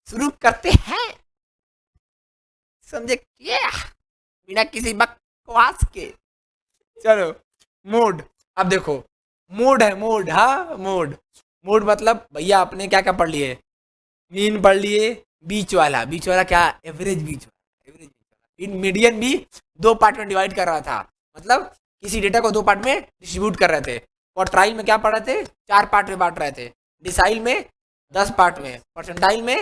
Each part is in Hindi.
शुरू करते हैं, समझे क्या, बिना किसी बकवास के। चलो, मूड। अब देखो, मूड है, मूड, हाँ मूड। मूड मतलब भैया आपने क्या क्या पढ़ लिए, मीन पढ़ लिए, बीच वाला, बीच वाला क्या, एवरेज बीच वाला, एवरेज इन मीडियन भी दो पार्ट में डिवाइड कर रहा था, मतलब किसी डेटा को दो पार्ट में डिस्ट्रीब्यूट कर रहे थे। और ट्राइल में क्या पढ़ रहे थे, चार पार्ट में बांट रहे थे। डिसाइल में 10 पार्ट में, परसेंटाइल में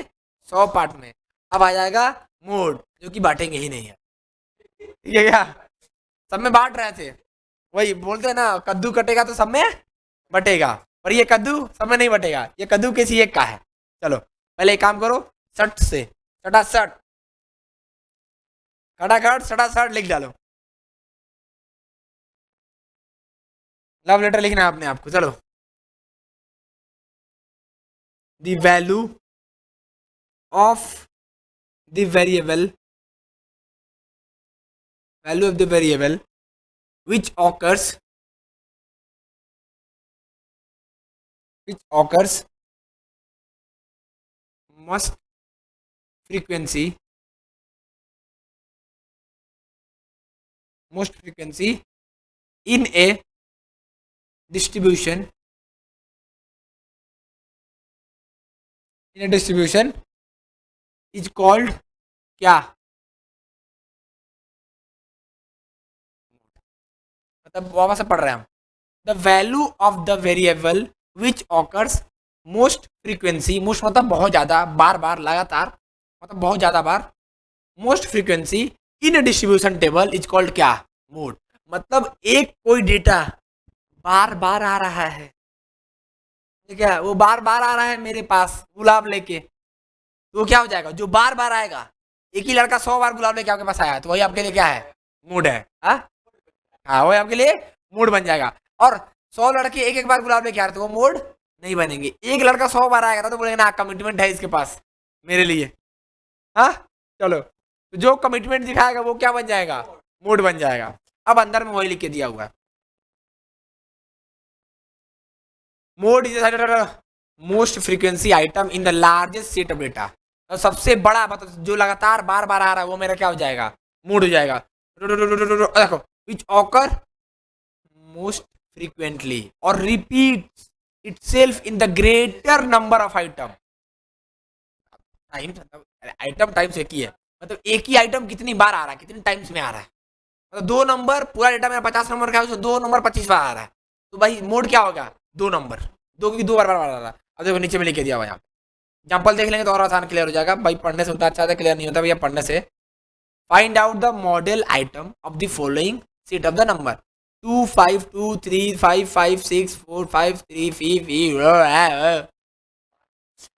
100 पार्ट में। अब आ जाएगा मोड, जो कि बांटेंगे ही नहीं है, ठीक है क्या, सब में बांट रहे थे। वही बोलते हैं ना, कद्दू कटेगा तो सब में बटेगा, और ये कद्दू सब में नहीं बटेगा, ये कद्दू किसी एक का है। चलो पहले एक काम करो, सट से सटा सट, खटाखट सटा सट लिख डालो, लव लेटर लिखना है अपने आपको। चलो, the value of the variable, value of the variable which occurs, most frequency, in a distribution, is called क्या, मतलब वापस से पढ़ रहे हैं हम। The value of the variable which occurs most frequency, most मतलब बहुत ज्यादा, बार बार, लगातार, मतलब बहुत ज्यादा बार, most frequency in distribution table is called क्या, मोड। मतलब एक कोई डेटा बार बार आ रहा है, ठीक है, वो बार बार आ रहा है मेरे पास गुलाब लेके, तो वो क्या हो जाएगा, जो बार बार आएगा, एक ही लड़का 100 बार गुलाब लेके आपके पास आया, तो वही आपके लिए क्या है, मूड है। हाँ हाँ, वही आपके लिए मूड बन जाएगा। और 100 लड़के एक एक बार गुलाब लेके आ रहे, तो वो मूड नहीं बनेंगे। एक लड़का 100 बार आएगा तो बोलेंगे ना, कमिटमेंट है इसके पास मेरे लिए। हाँ, चलो, तो जो कमिटमेंट दिखाएगा वो क्या बन जाएगा, मूड बन जाएगा। अब अंदर में वही लिख के दिया हुआ है, mode is most frequency item in the largest set of data. तो सबसे बड़ा, मतलब जो लगातार बार बार आ रहा है, वो मेरा क्या हो जाएगा, मूड हो जाएगा। देखो, विच ऑकर मोस्ट फ्रीक्वेंटली और repeat itself in the greater number of item, times, मतलब आइटम टाइम्स एक ही है, मतलब एक ही आइटम कितनी बार आ रहा है, कितने टाइम्स में आ रहा है। मतलब दो नंबर, पूरा डेटा मेरा 50 नंबर का है, उसमें दो नंबर 25 बार आ रहा है, तो भाई मोड क्या होगा, दो नंबर, दो की दो बार बार आ रहा है। अब देखो नीचे में लिख के दिया हुआ है, एग्जाम्पल देख लेंगे तो और आसान क्लियर हो जाएगा भाई, पढ़ने से उतना अच्छा से क्लियर नहीं होता भैया, पढ़ने से। Find out the model item of the following set of the number 2 5 2 3 5 5 6 4 5 3 5।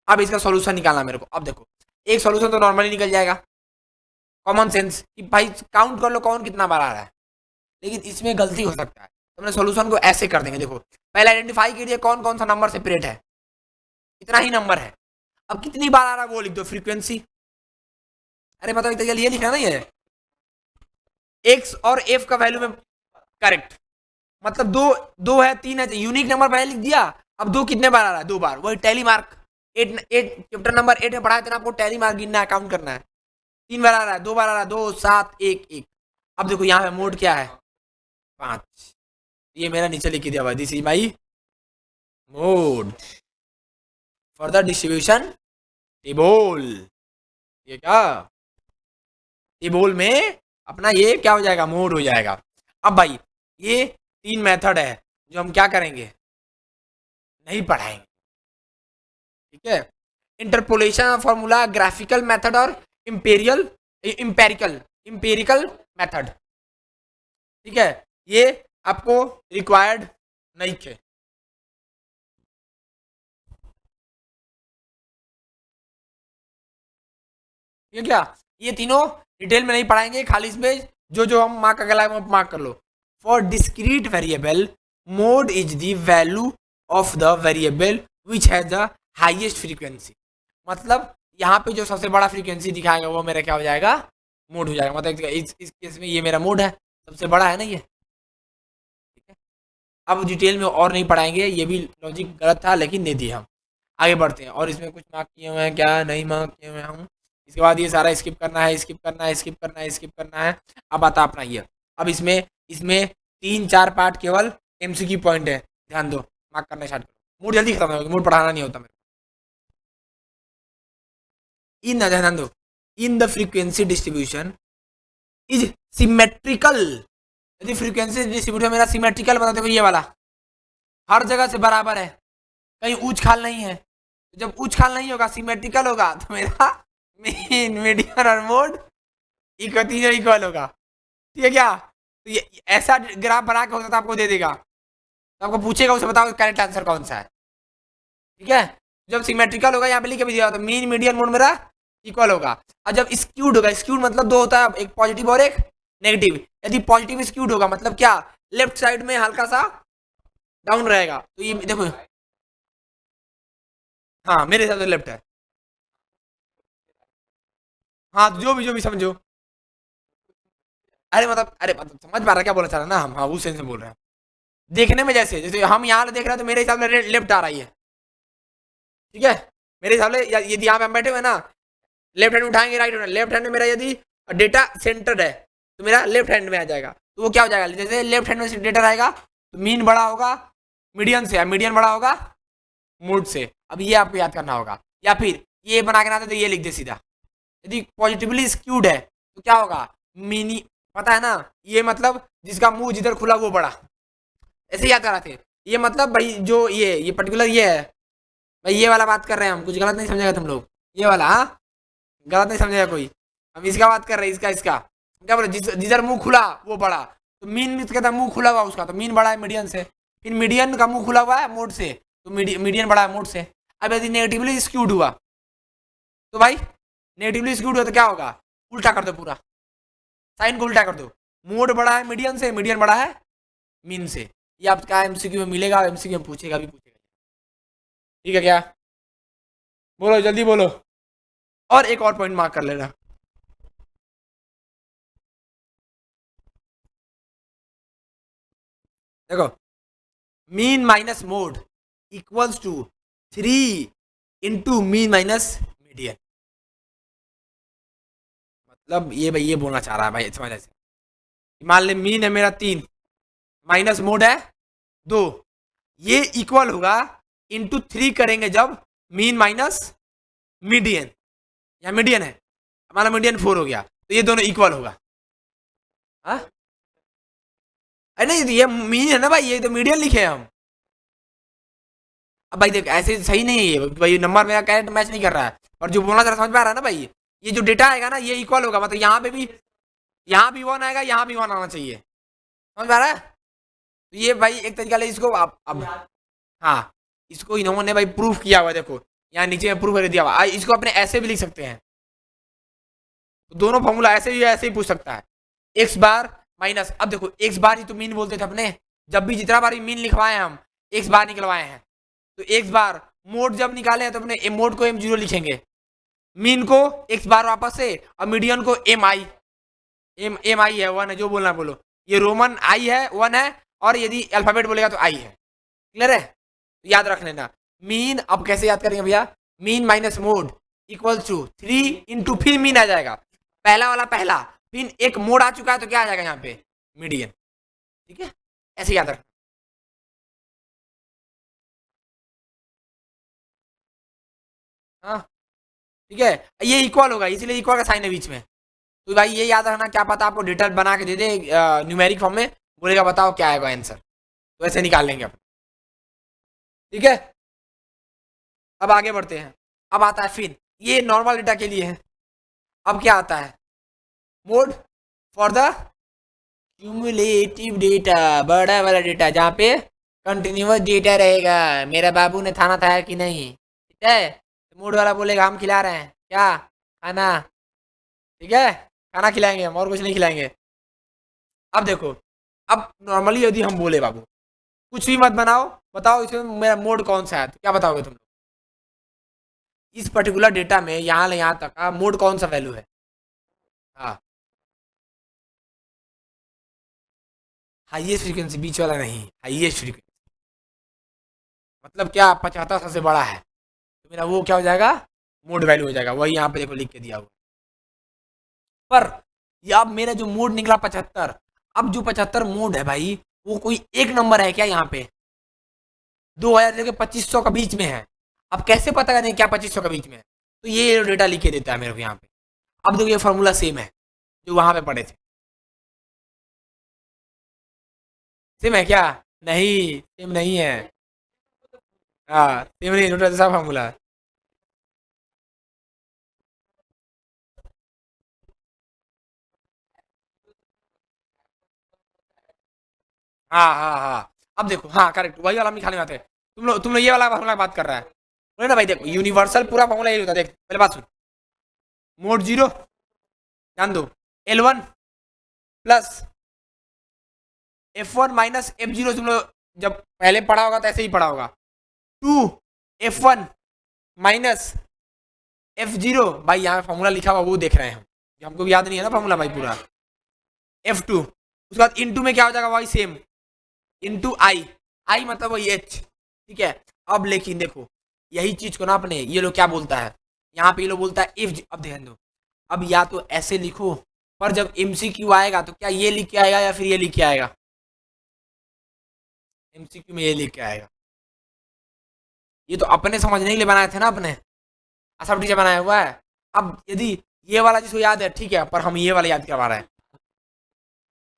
अब इसका सॉल्यूशन निकालना मेरे को। अब देखो, एक सॉल्यूशन तो नॉर्मली निकल जाएगा, कॉमन सेंस, कि भाई काउंट कर लो कौन कितना बार आ रहा है। लेकिन इसमें गलती हो सकता है, तो हमने सॉल्यूशन को ऐसे कर देंगे। देखो, पहले आइडेंटिफाई कीजिए कौन कौन सा नंबर सेपरेट है, इतना ही नंबर है। अब कितनी बार आ रहा है वो लिख दो, फ्रीक्वेंसी। अरे मतलब इतना ये लिखना नहीं है, एक्स और एफ का वैल्यू में करेक्ट, मतलब दो, दो है, तीन है, यूनिक नंबर पहले लिख दिया। अब दो कितने बार आ रहा है, दो बार, वही tally mark. At at chapter number 8 में पढ़ा है, आपको टैली मार्क गिनना है, काउंट करना है। 3 बार आ रहा है, 2 बार आ रहा है, 2 7 1 1। अब देखो यहाँ पे मोड क्या है, 5। ये मेरा नीचे लिख दिया हुआ, this is my mode for the distribution table. ये क्या, टेबल में अपना ये क्या हो जाएगा, मोड हो जाएगा। अब भाई ये 3 मेथड है जो हम क्या करेंगे, नहीं पढ़ाएंगे, ठीक है। इंटरपोलेशन फॉर्मूला, ग्राफिकल मेथड और इंपेरियल इंपेरिकल इंपेरिकल मेथड, ठीक है, ये आपको रिक्वायर्ड नहीं थे। ये क्या, ये तीनों डिटेल में नहीं पढ़ाएंगे, खाली इसमें जो जो हम मार्क अगला है मार्क कर लो। For discrete variable, mode is the value of the variable which has the highest frequency. मतलब यहाँ पे जो सबसे बड़ा फ्रीक्वेंसी दिखाएगा वो मेरा क्या हो जाएगा, मोड हो जाएगा। मतलब इस केस में ये मेरा मोड है, सबसे बड़ा है ना ये, ठीक है। अब डिटेल में और नहीं पढ़ाएंगे, ये भी लॉजिक गलत था लेकिन दे दिया हम। आगे बढ़ते हैं। और इसमें कुछ मार्क किए हुए हैं क्या? नहीं मार्क किए हुए हम। इसके बाद ये सारा स्किप करना है, स्किप करना है, स्किप करना है, स्किप करना है। अब आता अपना ये। अब इसमें इसमें 3-4 पार्ट केवल एमसीक्यू पॉइंट है, ध्यान दो। मार्क करना स्टार्ट करो। मूड जल्दी खत्म होगा, मूड पढ़ाना नहीं होता मेरे। इन ध्यान दो। In the frequency distribution is symmetrical. यदि फ्रीक्वेंसी डिस्ट्रीब्यूशन मेरा सिमेट्रिकल बता, देखो ये वाला हर जगह से बराबर है, कहीं ऊंच खाल नहीं है। तो जब ऊंच खाल नहीं होगा, सिमेट्रिकल होगा, तो मेरा मीन मीडियन और मोड इक्वल, तीनों इक्वल होगा। ठीक है क्या? तो ये ऐसा ग्राफ बना के होता तो आपको दे देगा, तो आपको पूछेगा, उसे बताओ करेक्ट आंसर कौन सा है। ठीक है? जब सिमेट्रिकल होगा, यहाँ पे लिख के भी दिया, तो मीन मीडियन मोड मेरा इक्वल होगा। और जब स्क्यूड होगा, स्क्यूड मतलब दो होता है, एक पॉजिटिव और एक नेगेटिव। यदि पॉजिटिव स्क्यूड होगा मतलब क्या? लेफ्ट साइड में हल्का सा डाउन रहेगा। तो ये देखो, हाँ मेरे हिसाब से लेफ्ट है। हाँ तो जो भी समझो। अरे मतलब समझ पा रहा क्या बोला चाह रहा ना हम? हाँ उस सेंस में बोल रहे हैं। देखने में जैसे जैसे हम यहाँ देख रहे हैं, तो मेरे हिसाब से लेफ्ट आ रही है। ठीक है? मेरे हिसाब से यदि यहाँ पे हम बैठे हुए ना, लेफ्ट हैंड उठाएंगे, राइट हैंड, लेफ्ट हैंड में मेरा यदि डेटा सेंटर है, तो मेरा लेफ्ट हैंड में आ जाएगा। तो वो क्या हो जाएगा? जैसे लेफ्ट हैंड में डेटा रहेगा, तो मीन बड़ा होगा मीडियन से, मीडियन बड़ा होगा मोड से। अब ये आपको याद करना होगा, या फिर ये बना के ना, तो ये लिख दे सीधा। यदि पॉजिटिवली स्क्यूड है तो क्या होगा? मिनी, पता है ना, ये मतलब जिसका मुंह जिधर खुला वो बड़ा, ऐसे याद करा थे। ये मतलब भाई जो ये पर्टिकुलर ये है भाई, ये वाला बात कर रहे हैं हम, कुछ गलत नहीं समझेगा तुम लोग। ये वाला, हाँ गलत नहीं समझेगा कोई। हम इसका बात कर रहे हैं, इसका क्या बोले, जिधर मुंह खुला वो बड़ा। तो मीन में कहता है मुंह खुला हुआ उसका, तो मीन बड़ा है मीडियन से। फिर मीडियन का मुंह खुला हुआ है मोड से, तो मीडियन बड़ा है मोड से। अब यदि नेगेटिवली स्क्यूड हुआ, तो भाई नेगेटिवली स्क्यूड हुआ तो क्या होगा? उल्टा कर दो पूरा, साइन को उल्टा कर दो। मोड बड़ा है मीडियन से, मीडियन बड़ा है मीन से। ये आपका एमसीक्यू में मिलेगा, एमसीक्यू में पूछेगा भी पूछेगा। ठीक है क्या? बोलो जल्दी बोलो। और एक और पॉइंट मार्क कर लेना। देखो, mean minus mode equals to 3 mean minus median. मतलब ये भाई ये बोलना चाह रहा है भाई, समझ ऐसे। मान ले मीन है मेरा 3, माइनस मोड है 2, ये इक्वल होगा इंटू 3 करेंगे जब मीन माइनस मीडियन, या मीडियन है हमारा, मीडियन 4 हो गया, तो ये दोनों इक्वल होगा। हाँ अरे नहीं, तो ये मीन है ना भाई, ये तो मीडियन लिखे हैं हम। अब भाई देख, ऐसे सही नहीं है ये भाई, नंबर मेरा कैरेक्ट मैच नहीं कर रहा है। और जो बोलना चाह रहा, समझ में आ रहा है ना भाई? ये जो डेटा आएगा ना, ये इक्वल होगा, मतलब यहाँ पे भी, यहाँ भी 1 आएगा, यहाँ भी 1 आना चाहिए। समझ में आ रहा है? तो ये भाई एक तरीका ले इसको आप अब, हाँ इसको इन्होंने भाई प्रूफ किया हुआ है, देखो यहाँ नीचे में प्रूफ कर दिया हुआ। इसको अपने ऐसे भी लिख सकते हैं, तो दोनों फॉर्मूला ऐसे ही पूछ सकता है। एक्स बार माइनस, अब देखो एक्स बार ही तो मीन बोलते थे अपने, जब भी जितना बार मीन लिखवाए हम एक्स बार निकलवाए हैं। तो एक्स बार मोड जब निकाले हैं, तो अपने मोड को M0 लिखेंगे, मीन को एक्स बार वापस से, और मीडियन को एम आई है 1 है, जो बोलना बोलो। ये रोमन आई है 1 है, और यदि अल्फाबेट बोलेगा तो आई है। क्लियर है? तो याद रख लेना। मीन अब कैसे याद करेंगे भैया? Mean minus mode equal to 3 फिर मीन आ जाएगा, पहला वाला पहला, फिर एक मोड आ चुका है, तो क्या आ जाएगा यहाँ पे? मीडियन। ठीक है? ऐसे याद रखना। हाँ ठीक है, ये इक्वल होगा, इसीलिए इक्वल का साइन है बीच में। तो भाई ये याद रखना, क्या पता आपको डिटेल बना के दे दे न्यूमेरिक फॉर्म में, बोलेगा बताओ क्या आएगा आंसर, तो ऐसे निकाल लेंगे अपन। ठीक है? अब आगे बढ़ते हैं। अब आता है फिर, ये नॉर्मल डेटा के लिए है। अब क्या आता है? Mode for the cumulative data, बड़ा वाला डेटा, जहाँ पे कंटिन्यूअस डेटा रहेगा, मेरा बाबू ने खाना खाया कि नहीं। ठीक है? तो मूड वाला बोलेगा हम खिला रहे हैं क्या खाना। ठीक है? खाना खिलाएंगे हम, और कुछ नहीं खिलाएंगे। अब देखो, अब नॉर्मली यदि हम बोले बाबू कुछ भी मत बनाओ, बताओ इसमें मेरा मोड कौन सा है, तो क्या बताओगे तुम लोग? इस पर्टिकुलर डेटा में यहाँ ले यहाँ तक का मोड कौन सा वैल्यू है? हाँ हाईएस्ट फ्रीक्वेंसी, बीच वाला नहीं, हाईएस्ट फ्रीक्वेंसी। मतलब क्या? 75 सबसे बड़ा है। मेरा वो क्या हो जाएगा, मोड वैल्यू हो जाएगा। वही यहाँ पे देखो लिख के दिया हुआ। पर ये अब मेरा जो मोड निकला 75, अब जो 75 मोड है भाई, वो कोई एक नंबर है क्या यहाँ पे? 2000 लेके 2500 का बीच में है। अब कैसे पता करें क्या 2500 का बीच में है? तो ये डेटा लिख के देता है मेरे को यहाँ पे। अब देखो ये फॉर्मूला सेम है जो वहां पे पढ़े थे। सेम है क्या? नहीं, सेम नहीं है। हाँ सेम नहीं, दूसरा दूसरा फॉर्मूला है। हाँ हाँ हाँ। अब देखो, हाँ करेक्ट, वही वाला हम निकालने आते हैं। तुम लोग ये वाला फॉर्मूला बात कर रहा है, बोले ना भाई। देखो यूनिवर्सल पूरा फॉर्मूला यही होता है। देख पहले बात सुन। मोड जीरो, ध्यान दो, L1 plus F1 minus F0। तुम लोग जब पहले पढ़ा होगा तो ऐसे ही पढ़ा होगा। 2 F1 माइनस F0। भाई यहाँ फॉर्मूला लिखा हुआ वो देख रहे हैं हम, हमको भी याद नहीं है ना फॉर्मूला भाई पूरा। F2 उसके बाद इंटू में क्या हो जाएगा वही सेम, इंटू आई। आई मतलब वही H, ठीक है। अब लेकिन देखो यही चीज को ना अपने ये लोग क्या बोलता है, यहाँ पे ये लोग बोलता है इफ। अब ध्यान दो, अब या तो ऐसे लिखो, पर जब MCQ आएगा तो क्या ये लिख के आएगा या फिर ये लिख के आएगा? MCQ में ये लिख के आएगा। ये तो अपने समझने के लिए बनाए थे ना अपने, सब टीचर बनाया हुआ है। अब यदि ये वाला जिसको याद है ठीक है, पर हम ये वाला याद करवा रहे हैं।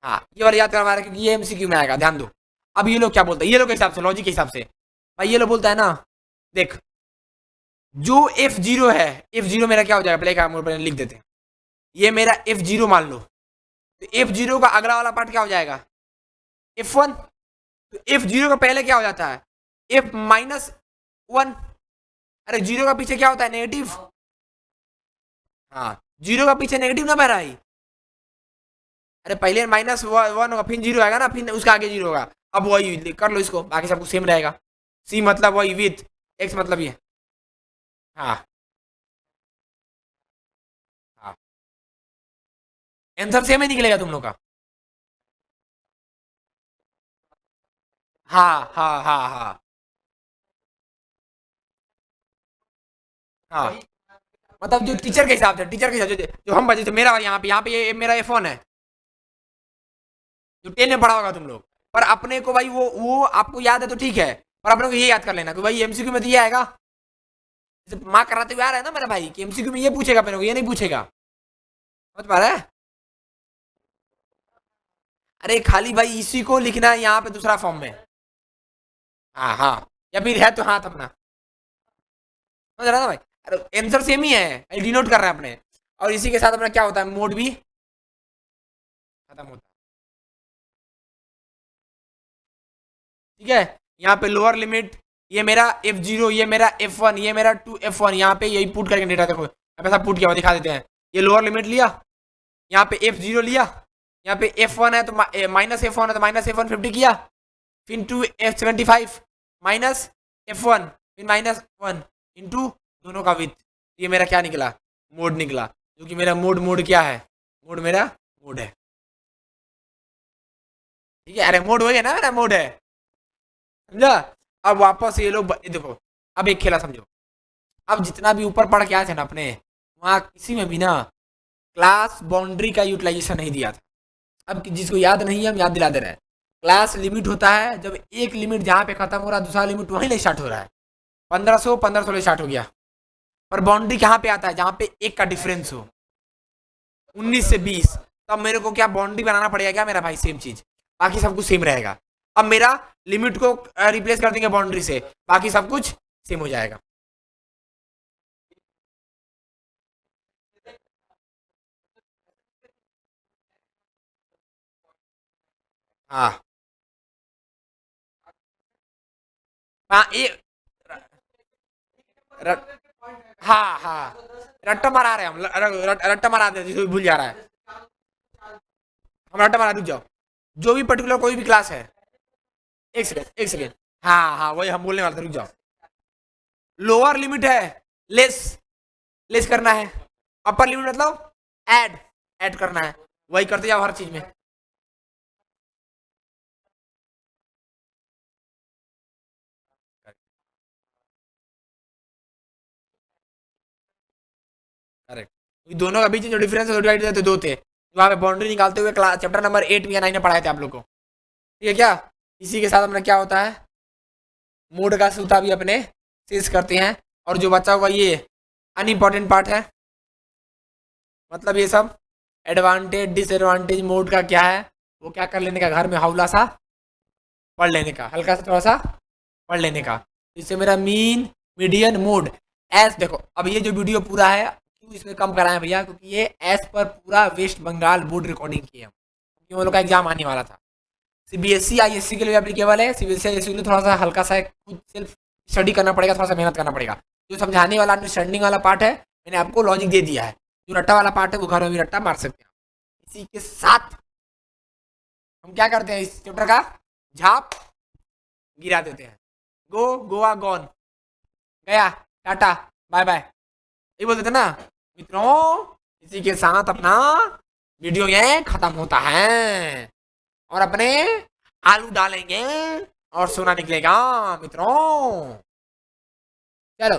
हाँ ये वाला याद करवा रहे हैं क्योंकि ये MCQ में आएगा। ध्यान दो, अब ये लोग क्या बोलते हैं, ये लोग के हिसाब से, लॉजिक के हिसाब से भाई ये लोग बोलता है ना, देख जो F0 है, F0 मेरा क्या हो जाएगा, प्ले का लिख देते हैं। ये मेरा F0 मान लो, तो F0 का अगला वाला पार्ट क्या हो जाएगा, F1। तो F0 का पहले क्या हो जाता है, F-1। अरे जीरो का पीछे क्या होता है, नेगेटिव। हाँ जीरो का पीछे नेगेटिव ना बहरा है। अरे पहले -1 होगा, फिर जीरो आएगा ना, फिर उसका आगे जीरो होगा। अब वही कर लो इसको, बाकी सब कुछ सेम रहेगा। सी मतलब वही विथ, एक्स मतलब ये। हाँ हाँ, आंसर सेम ही निकलेगा तुम लोग का। हाँ हाँ हाँ हाँ हाँ। मतलब जो टीचर के हिसाब से, टीचर के हिसाब से जो हम बचे थे, मेरा यहाँ पे ये मेरा F1 है, जो 10 में पढ़ा होगा तुम लोग। पर अपने को भाई वो आपको याद है तो ठीक है, पर अपने को ये याद कर लेना कि भाई MCQ में तो ये आएगा। जैसे माँ कराते हुए आ रहा है ना मेरा भाई, कि MCQ में ये पूछेगा, अपने को ये नहीं पूछेगा। समझ पा रहा है? अरे खाली भाई इसी को लिखना है यहाँ पे दूसरा फॉर्म में। हाँ हाँ, या फिर है तो हाथ अपना, समझ रहा ना भाई। अरे आंसर सेम ही है, डिनोट कर रहे हैं अपने। और इसी के साथ अपना क्या होता है, मोड भी खत्म होता है। ठीक है, यहाँ पे लोअर लिमिट, ये मेरा F0, ये मेरा F1, ये मेरा 2F1। यहाँ पे यही पुट करके डेटा देखो, यहाँ पे सब पुट किया हुआ दिखा देते हैं। ये लोअर लिमिट लिया, यहाँ पे F0 लिया, यहाँ पे F1 है तो -F1 है तो -F1 50 किया, फिर 2F75 -F1, फिर -1 इंटू दोनों का विथ। ये मेरा क्या निकला, मोड निकला। जो कि मेरा मोड क्या है, मोड मेरा मोड है। ठीक है, अरे मोड वही है ना, मेरा मोड है, समझा। अब वापस ये लोग देखो, अब एक खेला समझो। अब जितना भी ऊपर पढ़ के आए थे ना अपने, वहां किसी में भी ना क्लास बाउंड्री का यूटिलाइजेशन नहीं दिया था। अब जिसको याद नहीं है हम याद दिला दे रहे हैं। क्लास लिमिट होता है जब एक लिमिट जहाँ पे खत्म हो रहा है दूसरा लिमिट वहीं नहीं स्टार्ट हो रहा है। 1500 स्टार्ट हो गया, पर बाउंड्री कहाँ पे आता है, जहाँ पे एक का डिफरेंस हो, 19 से 20। तब मेरे को क्या बाउंड्री बनाना पड़ेगा क्या मेरा भाई, सेम चीज, बाकी सब कुछ सेम रहेगा। अब मेरा लिमिट को रिप्लेस कर देंगे बाउंड्री से, बाकी सब कुछ सेम हो जाएगा। हाँ हाँ ये र, हाँ हाँ, रट्टा मारा रहे हैं हम, रट्टा मारा दे जिसको भूल जा रहा है। हम रट्टा मारा, रुक जाओ। जो भी पर्टिकुलर कोई भी क्लास है, एक सेकेंड एक सेकेंड। हाँ हाँ वही हम बोलने वाले थे, रुक जाओ। लोअर लिमिट है लेस, लेस करना है। अपर लिमिट मतलब ऐड, ऐड करना है। वही करते जाओ हर चीज में। करेक्ट। दोनों का बीच में जो डिफरेंस है डिवाइड थे, दो थे। वहाँ पे बाउंड्री निकालते हुए क्लास चैप्टर नंबर 8 में या 9 में पढ़ाए थे आप लोग को। ठीक है क्या? इसी के साथ अपना क्या होता है, मोड का सूत्र भी अपने शेष करते हैं। और जो बचा हुआ ये अनइम्पॉर्टेंट पार्ट है, मतलब ये सब एडवांटेज डिसएडवांटेज मोड का क्या है, वो क्या कर लेने का, घर में हौला सा पढ़ लेने का, हल्का सा थोड़ा सा पढ़ लेने का। इससे मेरा मीन मीडियन मोड एस, देखो अब ये जो वीडियो पूरा है क्यों इसमें कम कराएं भैया, क्योंकि ये एस पर पूरा वेस्ट बंगाल बोर्ड रिकॉर्डिंग की है, क्योंकि वो लोग का एग्जाम आने वाला था। सीबीएसई आईएससी के लिए एप्लीकेबल है, सीबीएसई आईएससी के लिए थोड़ा सा हल्का सा खुद सेल्फ स्टडी करना पड़ेगा, थोड़ा सा मेहनत करना पड़ेगा। जो समझाने वाला अंडरस्टैंडिंग वाला पार्ट है मैंने आपको लॉजिक दे दिया है, जो रट्टा वाला पार्ट है वो घर में भी रट्टा मार सकते हैं। इसी के साथ हम क्या करते हैं, इस चैप्टर का झाप गिरा देते हैं। गो गोवा गॉन, गया, टाटा बाय बाय, ये बोल देते ना मित्रों। इसी के साथ अपना वीडियो ये खत्म होता है और अपने आलू डालेंगे और सोना निकलेगा मित्रों। चलो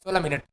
16 मिनट।